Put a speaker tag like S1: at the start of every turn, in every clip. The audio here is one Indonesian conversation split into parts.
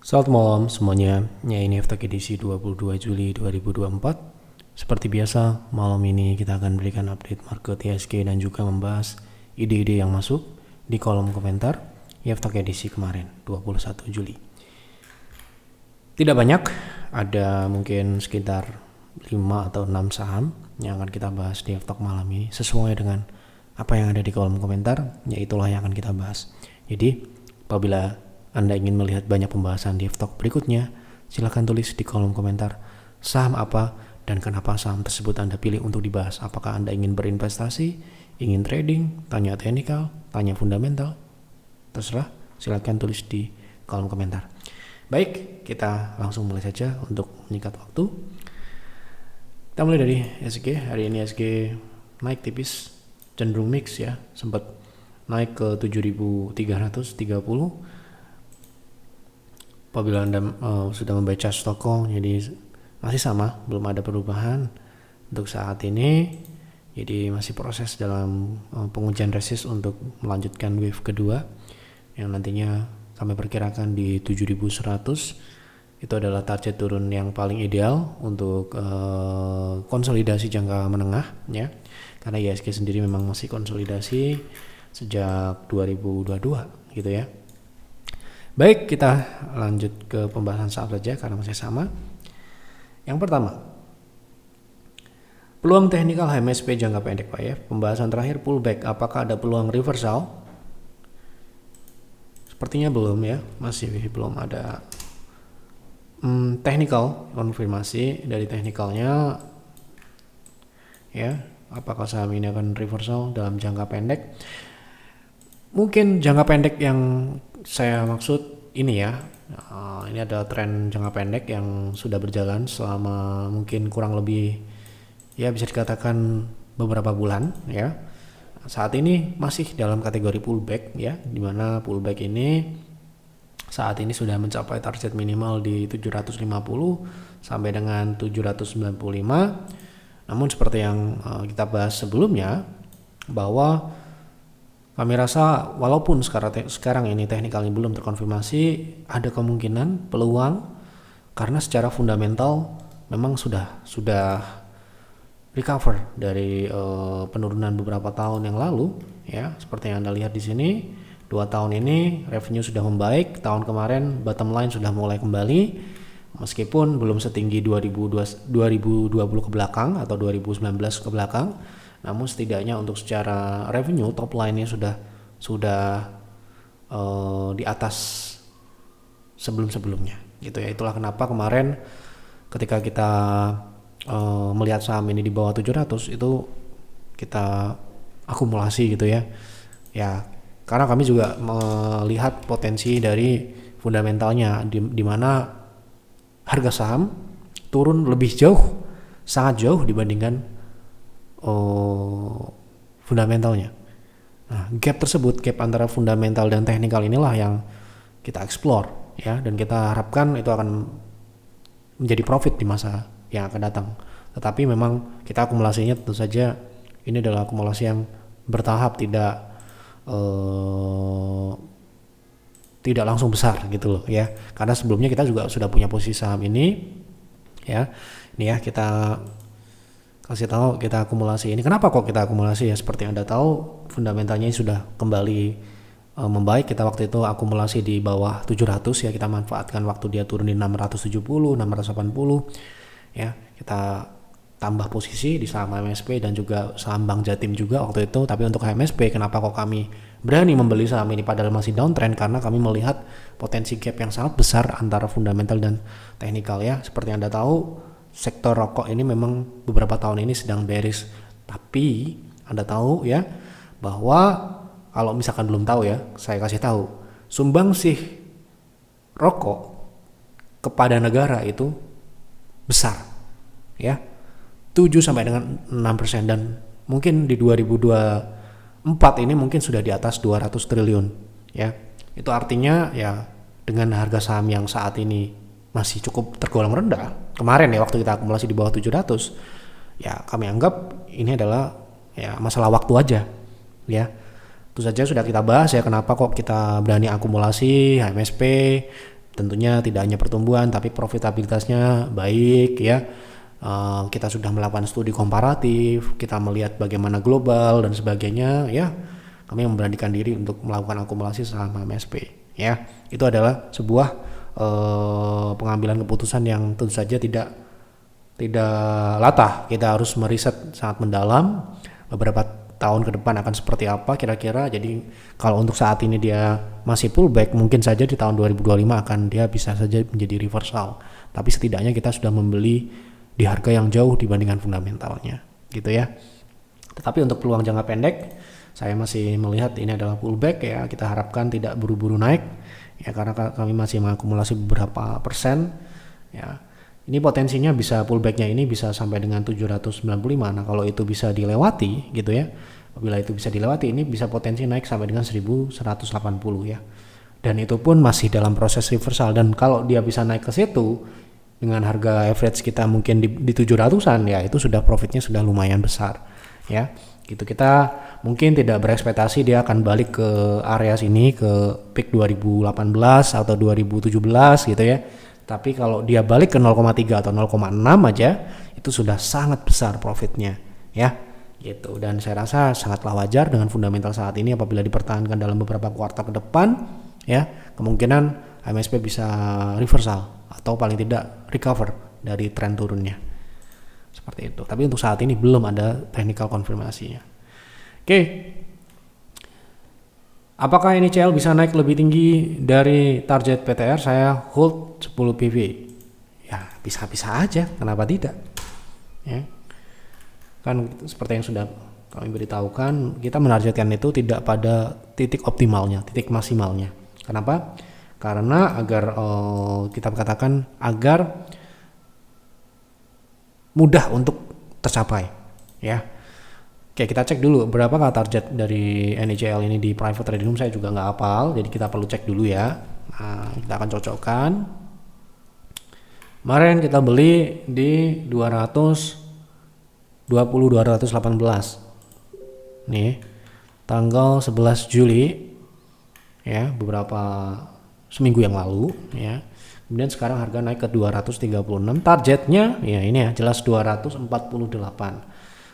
S1: Selamat malam semuanya, ya ini FTK edisi 22 Juli 2024. Seperti biasa, malam ini kita akan berikan update market IHSG dan juga membahas ide-ide yang masuk di kolom komentar FTK edisi kemarin, 21 Juli. Tidak banyak, ada mungkin sekitar 5 atau 6 saham yang akan kita bahas di FTK malam ini sesuai dengan apa yang ada di kolom komentar, ya itulah yang akan kita bahas. Jadi, apabila Anda ingin melihat banyak pembahasan di FTK berikutnya, silahkan tulis di kolom komentar saham apa dan kenapa saham tersebut Anda pilih untuk dibahas. Apakah Anda ingin berinvestasi, ingin trading, tanya teknikal, tanya fundamental, terserah, silahkan tulis di kolom komentar. Baik, kita langsung mulai saja untuk menyingkat waktu. Kita mulai dari IHSG. Hari ini IHSG naik tipis, cenderung mix ya, sempat naik ke 7.330. Apabila Anda sudah membaca Stochkom, jadi masih sama, belum ada perubahan untuk saat ini. Jadi masih proses dalam pengujian resist untuk melanjutkan wave kedua yang nantinya kami perkirakan di 7.100. Itu adalah target turun yang paling ideal untuk konsolidasi jangka menengah ya. Karena IHSG sendiri memang masih konsolidasi sejak 2022 gitu ya. Baik, kita lanjut ke pembahasan saham saja karena masih sama. Yang pertama, peluang teknikal HMSP jangka pendek Pak ya. Pembahasan terakhir pullback, apakah ada peluang reversal? Sepertinya belum ya, masih belum ada technical konfirmasi dari teknikalnya ya. Apakah saham ini akan reversal dalam jangka pendek? Mungkin jangka pendek yang saya maksud ini ya, ini ada tren jangka pendek yang sudah berjalan selama mungkin kurang lebih ya bisa dikatakan beberapa bulan ya. Saat ini masih dalam kategori pullback ya, dimana pullback ini saat ini sudah mencapai target minimal di 750 sampai dengan 795. Namun seperti yang kita bahas sebelumnya, bahwa kami rasa walaupun sekarang ini teknikalnya belum terkonfirmasi, ada kemungkinan peluang karena secara fundamental memang sudah recover dari penurunan beberapa tahun yang lalu ya. Seperti yang Anda lihat di sini, 2 tahun ini revenue sudah membaik, tahun kemarin bottom line sudah mulai kembali meskipun belum setinggi 2020 ke belakang atau 2019 ke belakang. Namun setidaknya untuk secara revenue top line-nya sudah di atas sebelumnya gitu ya. Itulah kenapa kemarin ketika kita melihat saham ini di bawah 700 itu kita akumulasi gitu ya. Ya, karena kami juga melihat potensi dari fundamentalnya di mana harga saham turun lebih jauh, sangat jauh dibandingkan fundamentalnya. Nah, gap antara fundamental dan teknikal inilah yang kita explore ya, dan kita harapkan itu akan menjadi profit di masa yang akan datang. Tetapi memang kita akumulasinya tentu saja ini adalah akumulasi yang bertahap, tidak langsung besar gitu loh ya. Karena sebelumnya kita juga sudah punya posisi saham ini ya. Ini ya kita kasih tahu kita akumulasi ini. Kenapa kok kita akumulasi ya? Seperti Anda tahu, fundamentalnya sudah kembali membaik. Kita waktu itu akumulasi di bawah 700 ya, kita manfaatkan waktu dia turun di 670, 680 ya. Kita tambah posisi di saham HMSP dan juga saham Bank Jatim juga waktu itu. Tapi untuk HMSP, kenapa kok kami berani membeli saham ini padahal masih downtrend? Karena kami melihat potensi gap yang sangat besar antara fundamental dan teknikal ya. Seperti Anda tahu, sektor rokok ini memang beberapa tahun ini sedang bearish. Tapi Anda tahu ya bahwa kalau misalkan belum tahu ya, saya kasih tahu, sumbangsih rokok kepada negara itu besar ya, 7 sampai dengan 6%, dan mungkin di 2024 ini mungkin sudah di atas 200 triliun ya. Itu artinya ya dengan harga saham yang saat ini masih cukup tergolong rendah. Kemarin ya waktu kita akumulasi di bawah 700, ya kami anggap ini adalah ya masalah waktu aja ya. Itu saja sudah kita bahas ya, kenapa kok kita berani akumulasi HMSP tentunya tidak hanya pertumbuhan tapi profitabilitasnya baik ya. Kita sudah melakukan studi komparatif, kita melihat bagaimana global dan sebagainya ya. Kami memberanikan diri untuk melakukan akumulasi saham MSP ya. Itu adalah sebuah pengambilan keputusan yang tentu saja tidak latah. Kita harus meriset sangat mendalam beberapa tahun ke depan akan seperti apa kira-kira. Jadi kalau untuk saat ini dia masih pullback, mungkin saja di tahun 2025 akan dia bisa saja menjadi reversal. Tapi setidaknya kita sudah membeli di harga yang jauh dibandingkan fundamentalnya gitu ya. Tetapi untuk peluang jangka pendek saya masih melihat ini adalah pullback ya. Kita harapkan tidak buru-buru naik ya, karena kami masih mengakumulasi beberapa persen ya. Ini potensinya bisa pullbacknya ini bisa sampai dengan 795. Nah kalau itu bisa dilewati gitu ya, apabila itu bisa dilewati, ini bisa potensi naik sampai dengan 1180 ya. Dan itu pun masih dalam proses reversal, dan kalau dia bisa naik ke situ dengan harga average kita mungkin di 700-an ya, itu sudah profitnya sudah lumayan besar ya. Gitu, kita mungkin tidak berekspektasi dia akan balik ke area sini ke peak 2018 atau 2017 gitu ya. Tapi kalau dia balik ke 0,3 atau 0,6 aja itu sudah sangat besar profitnya ya. Gitu, dan saya rasa sangatlah wajar dengan fundamental saat ini apabila dipertahankan dalam beberapa kuartal ke depan ya, kemungkinan MSP bisa reversal atau paling tidak recover dari tren turunnya seperti itu. Tapi untuk saat ini belum ada technical konfirmasinya. Oke, apakah NICL bisa naik lebih tinggi dari target PTR? Saya hold 10 PV ya, bisa-bisa aja, kenapa tidak ya. Kan seperti yang sudah kami beritahukan, kita menargetkan itu tidak pada titik optimalnya, titik maksimalnya. Kenapa? Karena agar kita katakan agar mudah untuk tercapai ya. Oke, kita cek dulu berapakah target dari NICL ini di private trading room. Saya juga nggak hafal, jadi kita perlu cek dulu ya. Nah, kita akan cocokkan. Kemarin kita beli di 218 nih tanggal 11 Juli ya, beberapa seminggu yang lalu ya. Kemudian sekarang harga naik ke 236, targetnya ya ini ya jelas 248.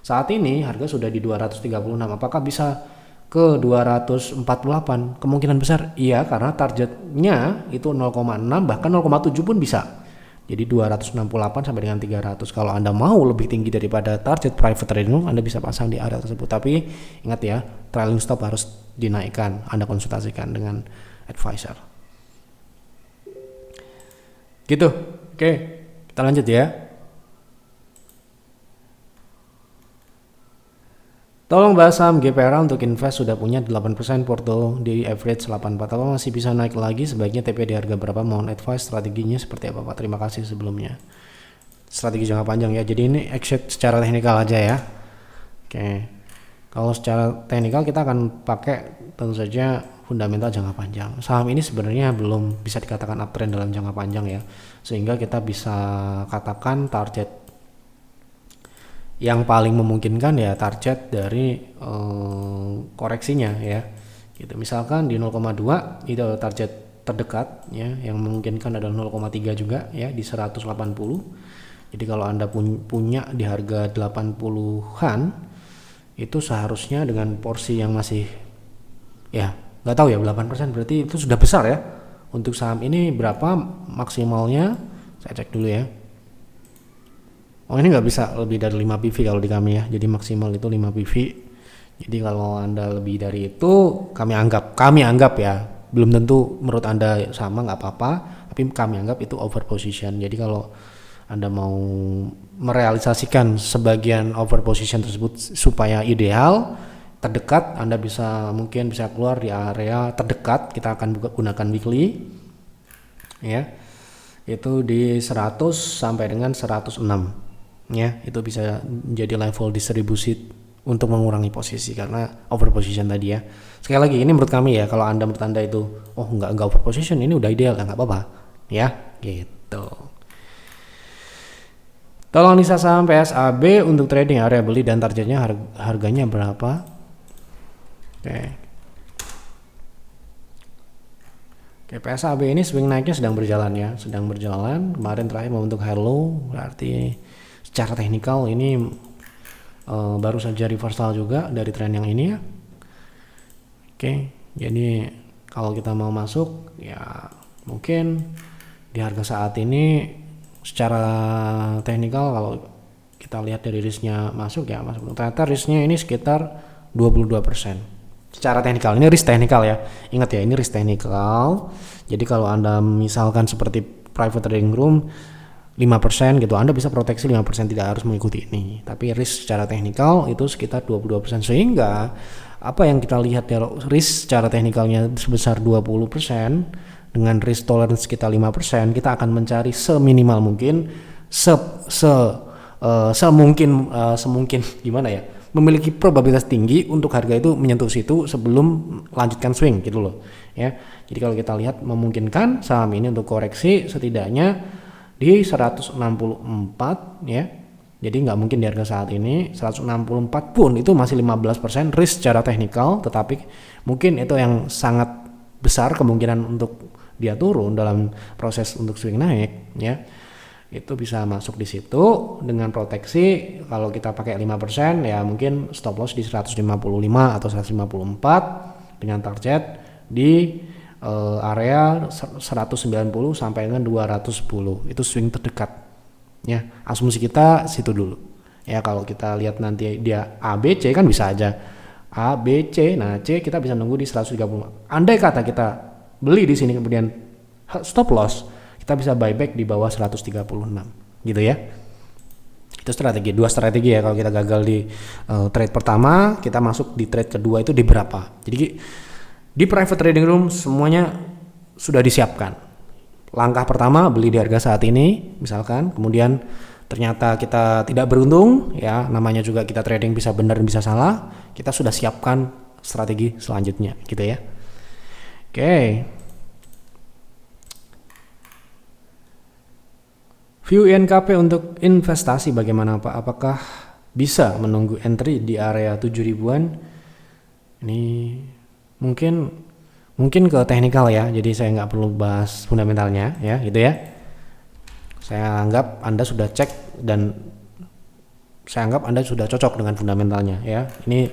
S1: Saat ini harga sudah di 236, apakah bisa ke 248? Kemungkinan besar iya, karena targetnya itu 0,6 bahkan 0,7 pun bisa. Jadi 268 sampai dengan 300. Kalau Anda mau lebih tinggi daripada target private trading, Anda bisa pasang di area tersebut. Tapi ingat ya, trailing stop harus dinaikkan. Anda konsultasikan dengan advisor. Gitu. Oke, kita lanjut ya. Tolong bahas saham GPRA untuk invest, sudah punya 8% porto di average 84. Apa masih bisa naik lagi? Sebaiknya TP di harga berapa? Mohon advice strateginya seperti apa Pak? Terima kasih sebelumnya. Strategi jangka panjang ya. Jadi ini exit secara teknikal aja ya. Oke. Kalau secara teknikal kita akan pakai tentu saja fundamental jangka panjang. Saham ini sebenarnya belum bisa dikatakan uptrend dalam jangka panjang ya. Sehingga kita bisa katakan target yang paling memungkinkan ya target dari koreksinya ya. Gitu. Misalkan di 0,2 itu target terdekat ya, yang memungkinkan adalah 0,3 juga ya di 180. Jadi kalau Anda punya di harga 80-an itu seharusnya dengan porsi yang masih ya nggak tahu ya 8%, berarti itu sudah besar ya. Untuk saham ini berapa maksimalnya? Saya cek dulu ya. Oh, ini nggak bisa lebih dari 5 PV kalau di kami ya. Jadi maksimal itu 5 PV. Jadi kalau Anda lebih dari itu kami anggap ya, belum tentu menurut Anda sama, nggak apa-apa, tapi kami anggap itu over position. Jadi kalau Anda mau merealisasikan sebagian over position tersebut supaya ideal terdekat, Anda mungkin bisa keluar di area terdekat. Kita akan gunakan weekly ya. Itu di 100 sampai dengan 106 ya. Itu bisa menjadi level distribusi untuk mengurangi posisi karena over position tadi ya. Sekali lagi ini menurut kami ya, kalau menurut Anda itu enggak over position, ini udah ideal ya, nggak apa-apa ya gitu. Tolong analisa saham PSAB untuk trading, area beli dan targetnya harganya berapa? Oke, PSAB ini swing naiknya sedang berjalan ya, sedang berjalan. Kemarin terakhir membentuk high low, berarti secara teknikal ini baru saja reversal juga dari tren yang ini ya. Oke, jadi kalau kita mau masuk ya mungkin di harga saat ini secara teknikal kalau kita lihat dari risknya masuk ya, masuk. Ternyata risknya ini sekitar 22%. Secara teknikal, ini risk teknikal ya. Ingat ya, ini risk teknikal. Jadi kalau Anda misalkan seperti private trading room 5% gitu, Anda bisa proteksi 5%, tidak harus mengikuti ini. Tapi risk secara teknikal itu sekitar 22%. Sehingga apa yang kita lihat ya, risk secara teknikalnya sebesar 20% dengan risk tolerance kita 5%, kita akan mencari seminimal mungkin semungkin gimana ya, memiliki probabilitas tinggi untuk harga itu menyentuh situ sebelum lanjutkan swing gitu loh ya. Jadi kalau kita lihat memungkinkan saham ini untuk koreksi setidaknya di 164 ya. Jadi nggak mungkin di harga saat ini 164 pun itu masih 15% risk secara teknikal, tetapi mungkin itu yang sangat besar kemungkinan untuk dia turun dalam proses untuk swing naik ya. Itu bisa masuk di situ dengan proteksi. Kalau kita pakai 5% ya mungkin stop loss di 155 atau 154 dengan target di area 190 sampai dengan 210. Itu swing terdekat ya. Asumsi kita situ dulu ya. Kalau kita lihat nanti dia ABC kan bisa aja A, B, C. Nah C kita bisa nunggu di 130. Andai kata kita beli di sini kemudian stop loss, kita bisa buyback di bawah 136 gitu ya. Itu strategi, dua strategi ya. Kalau kita gagal di trade pertama, kita masuk di trade kedua itu di berapa. Jadi di private trading room semuanya sudah disiapkan. Langkah pertama beli di harga saat ini misalkan, kemudian ternyata kita tidak beruntung ya, namanya juga kita trading bisa benar dan bisa salah, kita sudah siapkan strategi selanjutnya gitu ya. Oke. View INKP untuk investasi bagaimana Pak? Apakah bisa menunggu entry di area 7.000-an? Ini mungkin ke teknikal ya, jadi saya nggak perlu bahas fundamentalnya ya, gitu ya. Saya anggap Anda sudah cek dan saya anggap Anda sudah cocok dengan fundamentalnya ya. Ini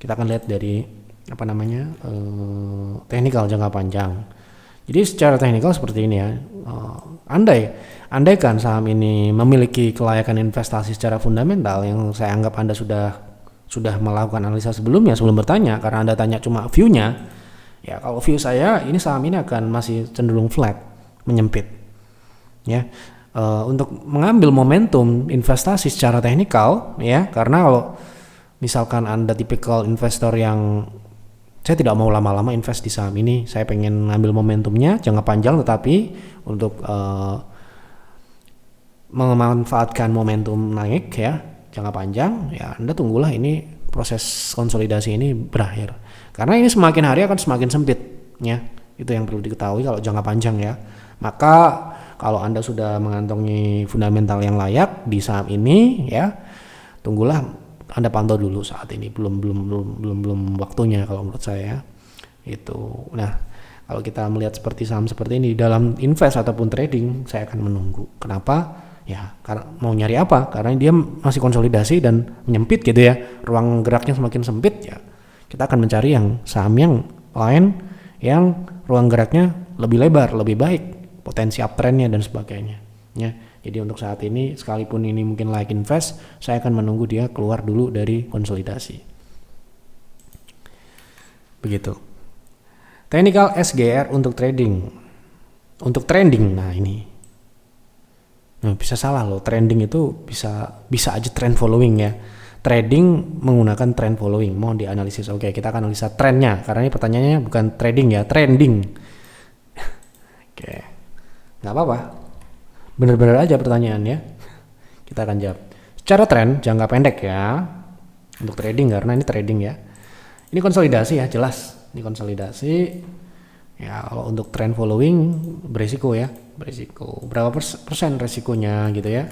S1: kita akan lihat dari teknikal jangka panjang. Jadi secara teknikal seperti ini ya. Andaikan saham ini memiliki kelayakan investasi secara fundamental yang saya anggap Anda sudah melakukan analisa sebelum bertanya, karena Anda tanya cuma view-nya. Ya, kalau view saya ini saham ini akan masih cenderung flat, menyempit. Ya. Untuk mengambil momentum investasi secara teknikal ya, karena kalau misalkan Anda tipikal investor yang saya tidak mau lama-lama invest di saham ini, saya pengen ngambil momentumnya jangka panjang, tetapi untuk memanfaatkan momentum naik ya jangka panjang ya, Anda tunggulah ini proses konsolidasi ini berakhir, karena ini semakin hari akan semakin sempit ya. Itu yang perlu diketahui kalau jangka panjang ya. Maka kalau Anda sudah mengantongi fundamental yang layak di saham ini ya, tunggulah Anda pantau dulu saat ini, belum waktunya kalau menurut saya itu. Nah, kalau kita melihat seperti saham seperti ini dalam invest ataupun trading, saya akan menunggu. Kenapa? Ya, karena mau nyari apa? Karena dia masih konsolidasi dan menyempit gitu ya. Ruang geraknya semakin sempit ya. Kita akan mencari yang saham yang lain yang ruang geraknya lebih lebar, lebih baik, potensi uptrendnya dan sebagainya. Ya. Jadi untuk saat ini sekalipun ini mungkin like invest, saya akan menunggu dia keluar dulu dari konsolidasi. Begitu. Technical SGR untuk trading. Untuk trending, nah ini. Nah, bisa salah loh, trending itu bisa aja trend following ya. Trading menggunakan trend following, mau dianalisis. Oke, kita akan analisa trennya karena ini pertanyaannya bukan trading ya, trending. Oke. Nggak apa-apa. Benar-benar aja pertanyaannya, kita akan jawab. Secara tren jangka pendek ya, untuk trading karena ini trading ya. Ini konsolidasi ya, jelas. Ini konsolidasi. Ya, kalau untuk trend following berisiko ya, berisiko. Berapa persen resikonya gitu ya.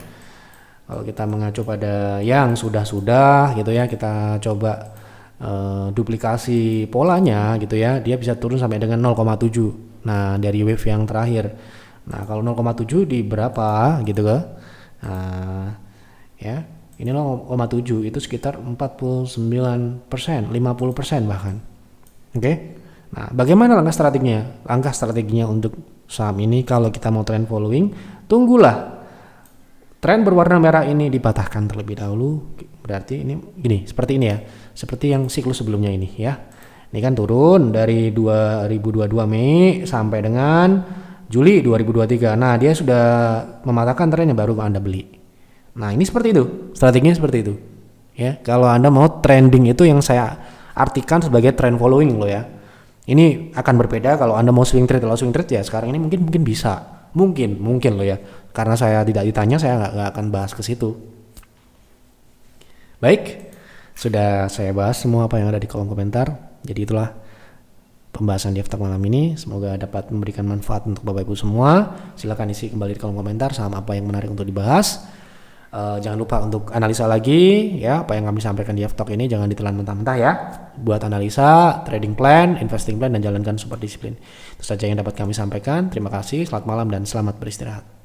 S1: Kalau kita mengacu pada yang sudah gitu ya, kita coba duplikasi polanya gitu ya, dia bisa turun sampai dengan 0,7. Nah, dari wave yang terakhir. Nah, kalau 0,7 di berapa gitu ke? Nah, ya, ini 0,7 itu sekitar 49%, 50% bahkan. Oke. Nah, bagaimana langkah strateginya? Langkah strateginya untuk saham ini kalau kita mau trend following, tunggulah tren berwarna merah ini dipatahkan terlebih dahulu. Berarti ini gini, seperti ini ya. Seperti yang siklus sebelumnya ini ya. Ini kan turun dari 2022 Mei sampai dengan Juli 2023. Nah, dia sudah mematahkan trennya baru Anda beli. Nah, ini seperti itu. Strateginya seperti itu. Ya, kalau Anda mau trending itu yang saya artikan sebagai trend following loh ya. Ini akan berbeda kalau Anda mau swing trade. Kalau swing trade ya sekarang ini mungkin bisa. Mungkin loh ya. Karena saya tidak ditanya, saya nggak akan bahas ke situ. Baik, sudah saya bahas semua apa yang ada di kolom komentar. Jadi itulah pembahasan di After malam ini. Semoga dapat memberikan manfaat untuk Bapak Ibu semua. Silakan isi kembali di kolom komentar saham apa yang menarik untuk dibahas. Jangan lupa untuk analisa lagi ya, apa yang kami sampaikan di After ini jangan ditelan mentah-mentah ya. Buat analisa, trading plan, investing plan, dan jalankan super disiplin. Itu saja yang dapat kami sampaikan. Terima kasih, selamat malam dan selamat beristirahat.